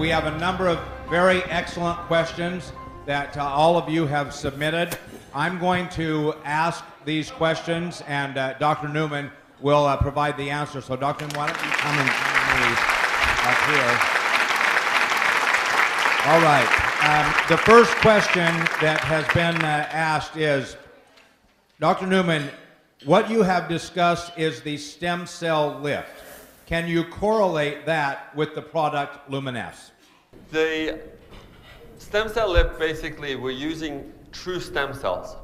we have a number of very excellent questions that all of you have submitted. I'm going to ask these questions, and Dr. Newman will provide the answer. So, Dr. Newman, why don't you come and join me up here? All right. The first question that has been asked is, Dr. Newman, what you have discussed is the stem cell lift. Can you correlate that with the product Luminesce? The stem cell lift, basically, we're using true stem cells,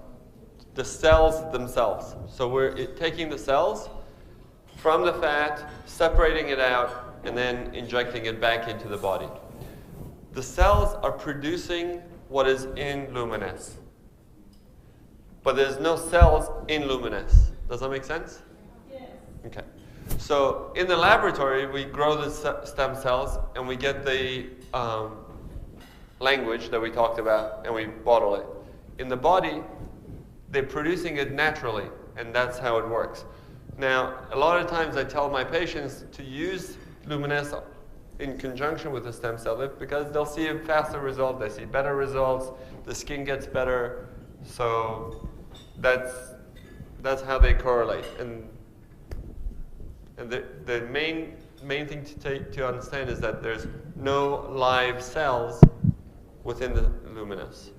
the cells themselves. So we're taking the cells from the fat, separating it out, and then injecting it back into the body. The cells are producing what is in Luminesce, but there's no cells in Luminesce. Does that make sense? Yes. Okay. So in the laboratory, we grow the stem cells, and we get the language that we talked about, and we bottle it. In the body, they're producing it naturally, and that's how it works. Now, a lot of times I tell my patients to use Luminesce in conjunction with the stem cell lift because they'll see a faster result, they see better results, the skin gets better. So that's how they correlate. And the main thing to understand is that there's no live cells within the Luminesce.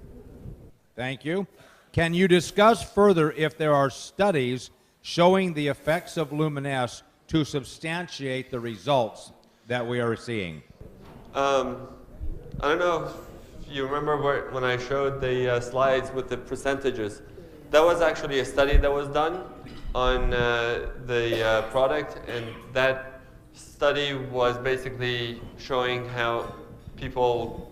Thank you. Can you discuss further if there are studies showing the effects of Luminesce to substantiate the results that we are seeing? I don't know if you remember when I showed the slides with the percentages. That was actually a study that was done on the product, and that study was basically showing how people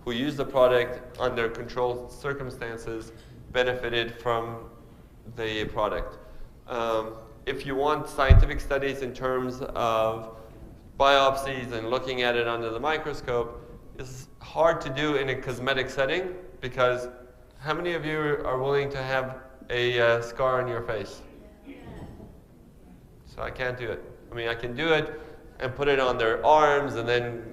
who use the product under controlled circumstances benefited from the product. If you want scientific studies in terms of biopsies and looking at it under the microscope, it's hard to do in a cosmetic setting because how many of you are willing to have a scar on your face? So I can't do it. I mean, I can do it and put it on their arms and then,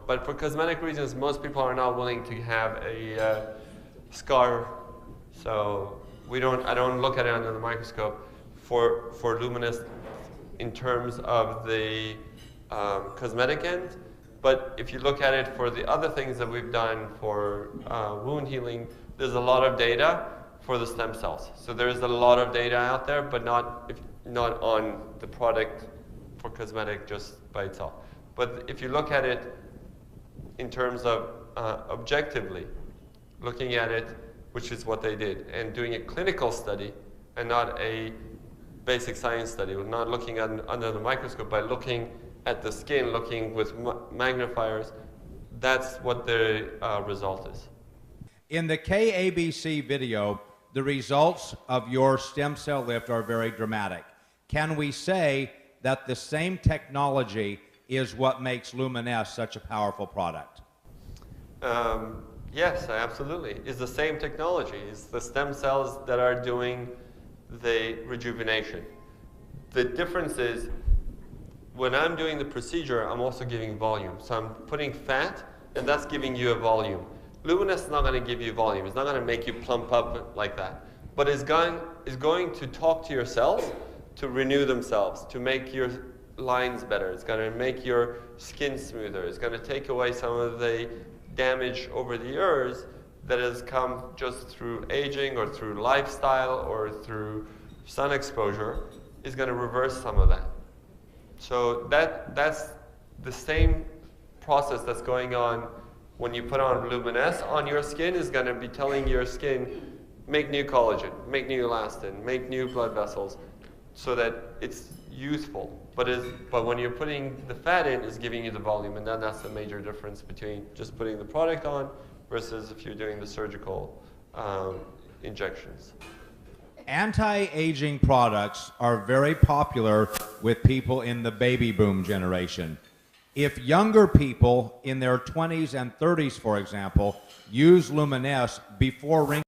but for cosmetic reasons, most people are not willing to have a scar. So I don't look at it under the microscope for Luminesce in terms of the cosmetic end. But if you look at it for the other things that we've done for wound healing, there's a lot of data for the stem cells. So there's a lot of data out there, but not on the product for cosmetic just by itself. But if you look at it in terms of objectively, looking at it, which is what they did, and doing a clinical study and not a basic science study, not looking under the microscope, by looking at the skin, looking with magnifiers, that's what the result is. In the KABC video, the results of your stem cell lift are very dramatic. Can we say that the same technology is what makes Luminesce such a powerful product? Yes, absolutely. It's the same technology. It's the stem cells that are doing the rejuvenation. The difference is when I'm doing the procedure, I'm also giving volume. So I'm putting fat, and that's giving you a volume. Luminesce is not going to give you volume. It's not going to make you plump up like that. But it's going to talk to your cells to renew themselves, to make your lines better. It's going to make your skin smoother. It's going to take away some of the damage over the years that has come just through aging or through lifestyle or through sun exposure. Is going to reverse some of that. So that's the same process that's going on when you put on Luminesce on your skin. Is going to be telling your skin, make new collagen, make new elastin, make new blood vessels, so that it's youthful. But when you're putting the fat in, it's giving you the volume, and then that's the major difference between just putting the product on versus if you're doing the surgical injections. Anti-aging products are very popular with people in the baby boom generation. If younger people in their 20s and 30s, for example, use Luminesce before wrinkles